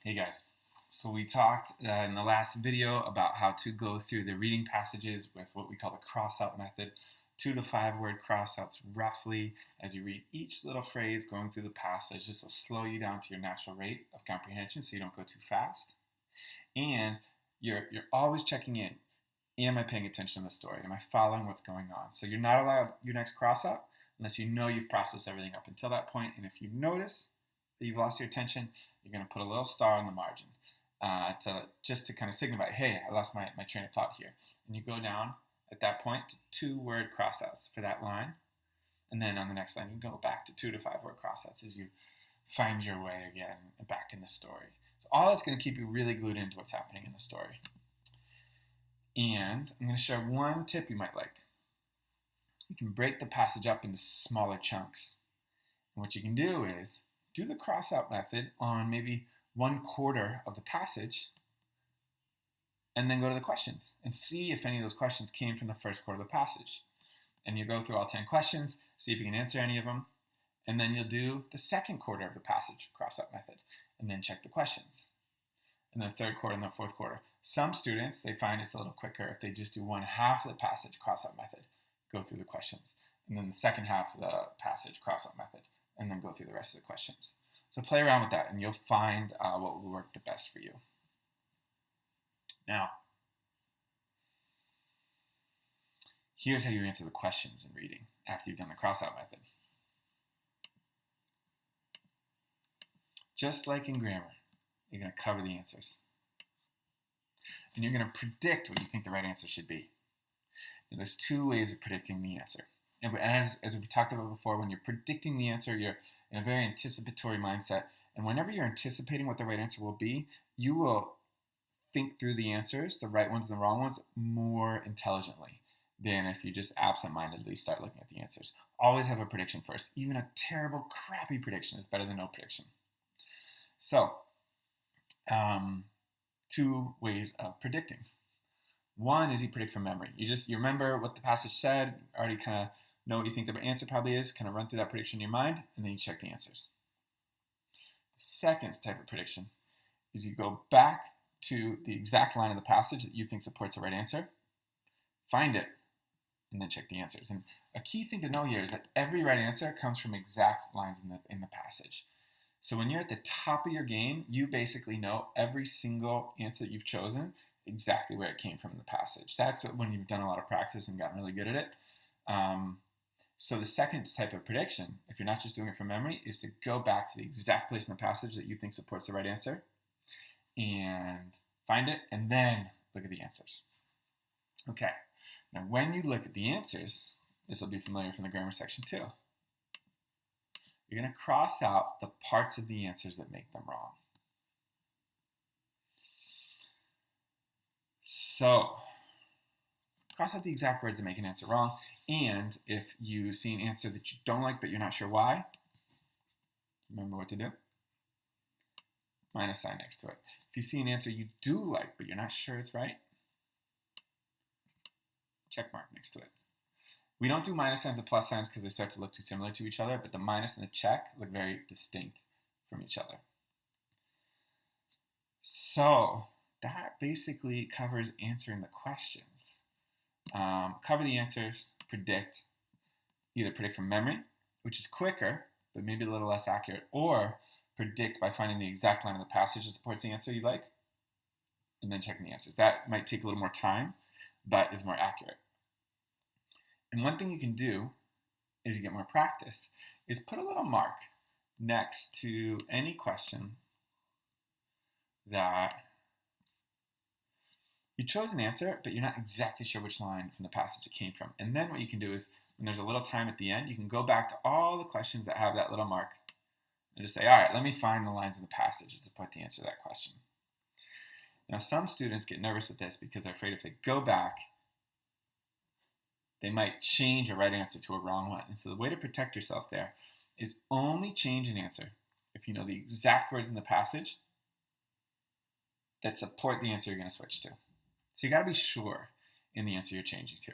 Hey guys, so we talked in the last video about how to go through the reading passages with what we call the crossout method, 2 to 5 word crossouts roughly as you read each little phrase going through the passage. This will slow you down to your natural rate of comprehension so you don't go too fast. And you're always checking in. Am I paying attention to the story? Am I following what's going on? So you're not allowed your next crossout unless you know you've processed everything up until that point. And if you notice that you've lost your attention, you're going to put a little star on the margin to kind of signify, hey, I lost my train of thought here. And you go down at that point to 2-word crossouts for that line. And then on the next line, you go back to 2 to 5 word crossouts as you find your way again back in the story. So all that's going to keep you really glued into what's happening in the story. And I'm going to share one tip you might like. You can break the passage up into smaller chunks. And what you can do is do the crossout method on maybe 1/4 of the passage and then go to the questions and see if any of those questions came from the first quarter of the passage. And you go through all 10 questions, see if you can answer any of them, and then you'll do the second quarter of the passage, crossout method, and then check the questions. And then third quarter and the fourth quarter. Some students, they find it's a little quicker if they just do 1/2 of the passage, crossout method, go through the questions, and then the second half of the passage, crossout method, and then go through the rest of the questions. So play around with that and you'll find what will work the best for you. Now, here's how you answer the questions in reading after you've done the crossout method. Just like in grammar, you're going to cover the answers. And you're going to predict what you think the right answer should be. And there's 2 ways of predicting the answer. And as we talked about before, when you're predicting the answer, you're in a very anticipatory mindset. And whenever you're anticipating what the right answer will be, you will think through the answers, the right ones and the wrong ones, more intelligently than if you just absentmindedly start looking at the answers. Always have a prediction first. Even a terrible, crappy prediction is better than no prediction. So, 2 ways of predicting. One is you predict from memory. You remember what the passage said, already kind of know what you think the answer probably is, kind of run through that prediction in your mind, and then you check the answers. The second type of prediction is you go back to the exact line of the passage that you think supports the right answer, find it, and then check the answers. And a key thing to know here is that every right answer comes from exact lines in the passage. So when you're at the top of your game, you basically know every single answer that you've chosen, exactly where it came from in the passage. That's when you've done a lot of practice and gotten really good at it. So the second type of prediction, if you're not just doing it from memory, is to go back to the exact place in the passage that you think supports the right answer and find it, and then look at the answers. Okay, now when you look at the answers, this will be familiar from the grammar section too. You're going to cross out the parts of the answers that make them wrong. So, cross out the exact words that make an answer wrong, and if you see an answer that you don't like but you're not sure why, remember what to do? Minus sign next to it. If you see an answer you do like but you're not sure it's right, check mark next to it. We don't do minus signs and plus signs because they start to look too similar to each other, but the minus and the check look very distinct from each other. So that basically covers answering the questions. Cover the answers, predict. Either predict from memory, which is quicker, but maybe a little less accurate, or predict by finding the exact line of the passage that supports the answer you like, and then checking the answers. That might take a little more time, but is more accurate. And one thing you can do as you get more practice is put a little mark next to any question that you chose an answer, but you're not exactly sure which line from the passage it came from. And then what you can do is, when there's a little time at the end, you can go back to all the questions that have that little mark and just say, all right, let me find the lines in the passage that support the answer to that question. Now, some students get nervous with this because they're afraid if they go back, they might change a right answer to a wrong one. And so the way to protect yourself there is only change an answer if you know the exact words in the passage that support the answer you're going to switch to. So you got to be sure in the answer you're changing to.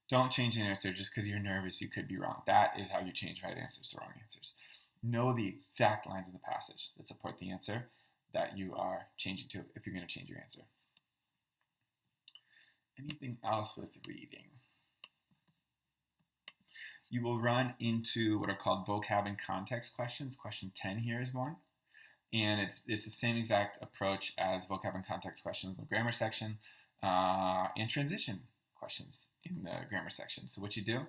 Don't change an answer just because you're nervous you could be wrong. That is how you change right answers to wrong answers. Know the exact lines in the passage that support the answer that you are changing to if you're going to change your answer. Anything else with reading? You will run into what are called vocab and context questions. Question 10 here is one. And it's the same exact approach as vocab and context questions in the grammar section and transition questions in the grammar section. So what you do,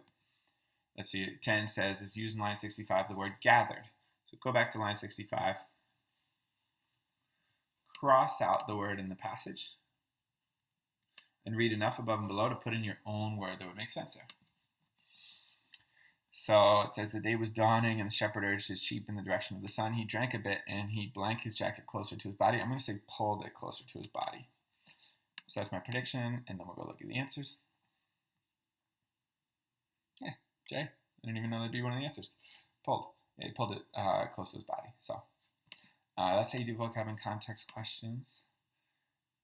let's see, 10 says, is used in line 65 the word gathered. So go back to line 65, cross out the word in the passage, and read enough above and below to put in your own word that would make sense there. So it says, the day was dawning and the shepherd urged his sheep in the direction of the sun. He drank a bit and he blanked his jacket closer to his body. I'm going to say pulled it closer to his body. So that's my prediction, and then we'll go look at the answers. Yeah, Jay, I didn't even know that'd be one of the answers. Pulled. Yeah, he pulled it close to his body. So that's how you do vocab and context questions.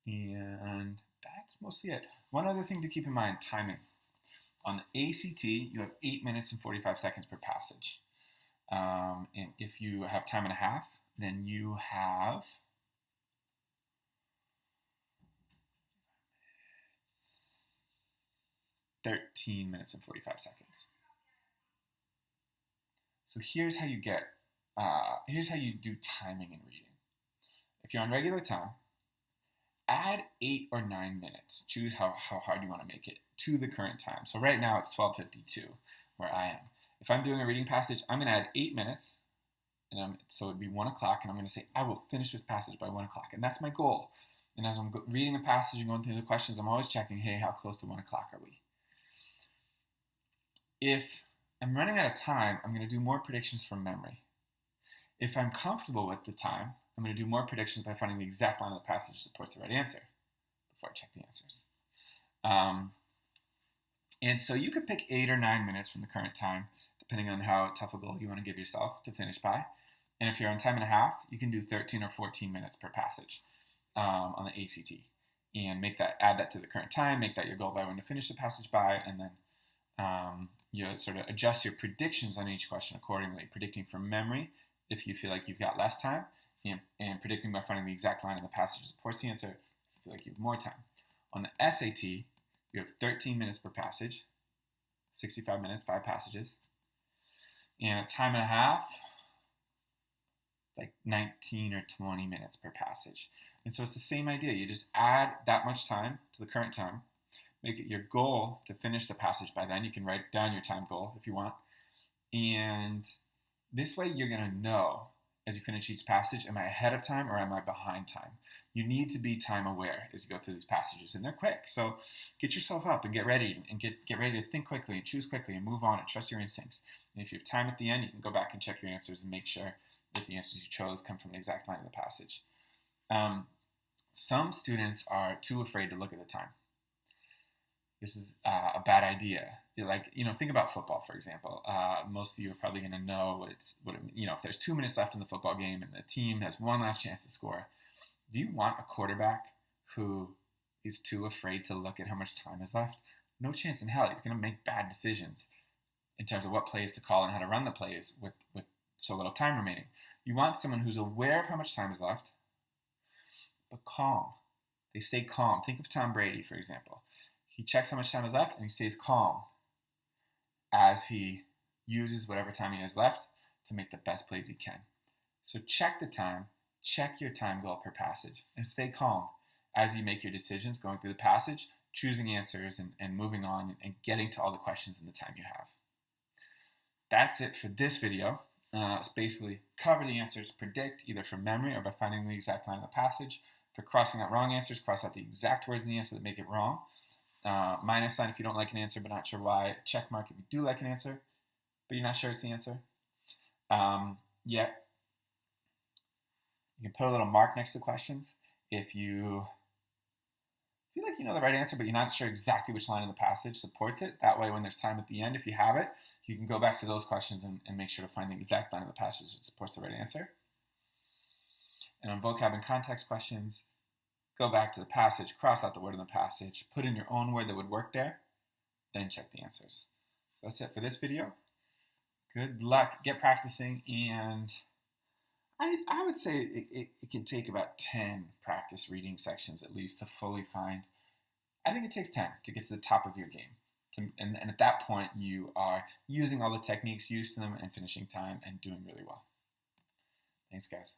And that's mostly it. One other thing to keep in mind, timing. On the ACT, you have 8 minutes and 45 seconds per passage. And if you have time and a half, then you have 13 minutes and 45 seconds. So here's how you do timing in reading. If you're on regular time, add 8 or 9 minutes. Choose how hard you want to make it to the current time. So right now it's 12:52 where I am. If I'm doing a reading passage, I'm going to add 8 minutes, and so it'd be 1 o'clock, and I'm going to say, I will finish this passage by 1 o'clock, and that's my goal. And as I'm reading the passage and going through the questions, I'm always checking, hey, how close to 1 o'clock are we? If I'm running out of time, I'm going to do more predictions from memory. If I'm comfortable with the time, I'm going to do more predictions by finding the exact line of the passage that supports the right answer before I check the answers. And so you could pick 8 or 9 minutes from the current time, depending on how tough a goal you want to give yourself to finish by. And if you're on time and a half, you can do 13 or 14 minutes per passage on the ACT. And add that to the current time, make that your goal by when to finish the passage by, and then you sort of adjust your predictions on each question accordingly, predicting from memory if you feel like you've got less time, and predicting by finding the exact line in the passage that supports the answer if you feel like you have more time. On the SAT, you have 13 minutes per passage, 65 minutes, 5 passages, and a time and a half, like 19 or 20 minutes per passage. And so it's the same idea. You just add that much time to the current time, make it your goal to finish the passage by then. You can write down your time goal if you want. And this way you're going to know as you finish each passage, am I ahead of time or am I behind time? You need to be time aware as you go through these passages, and they're quick. So get yourself up and get ready, and get ready to think quickly and choose quickly and move on and trust your instincts. And if you have time at the end, you can go back and check your answers and make sure that the answers you chose come from the exact line of the passage. Some students are too afraid to look at the time. This is a bad idea. Think about football, for example. Most of you are probably going to know if there's 2 minutes left in the football game and the team has one last chance to score, do you want a quarterback who is too afraid to look at how much time is left? No chance in hell. He's going to make bad decisions in terms of what plays to call and how to run the plays with so little time remaining. You want someone who's aware of how much time is left, but calm. They stay calm. Think of Tom Brady, for example. He checks how much time is left and he stays calm as he uses whatever time he has left to make the best plays he can. So check the time, check your time goal per passage, and stay calm as you make your decisions going through the passage, choosing answers and moving on and getting to all the questions in the time you have. That's it for this video. It's basically cover the answers, predict either from memory or by finding the exact line of the passage. For crossing out wrong answers, cross out the exact words in the answer that make it wrong. Minus sign if you don't like an answer but not sure why. Check mark if you do like an answer but you're not sure it's the answer. Yet you can put a little mark next to questions if you feel like you know the right answer but you're not sure exactly which line of the passage supports it. That way when there's time at the end, if you have it, you can go back to those questions and make sure to find the exact line of the passage that supports the right answer. And on vocab and context questions, go back to the passage, cross out the word in the passage, put in your own word that would work there, then check the answers. So that's it for this video. Good luck, get practicing, and I would say it can take about 10 practice reading sections at least to fully find. I think it takes 10 to get to the top of your game. And at that point, you are using all the techniques, used to them, and finishing time and doing really well. Thanks, guys.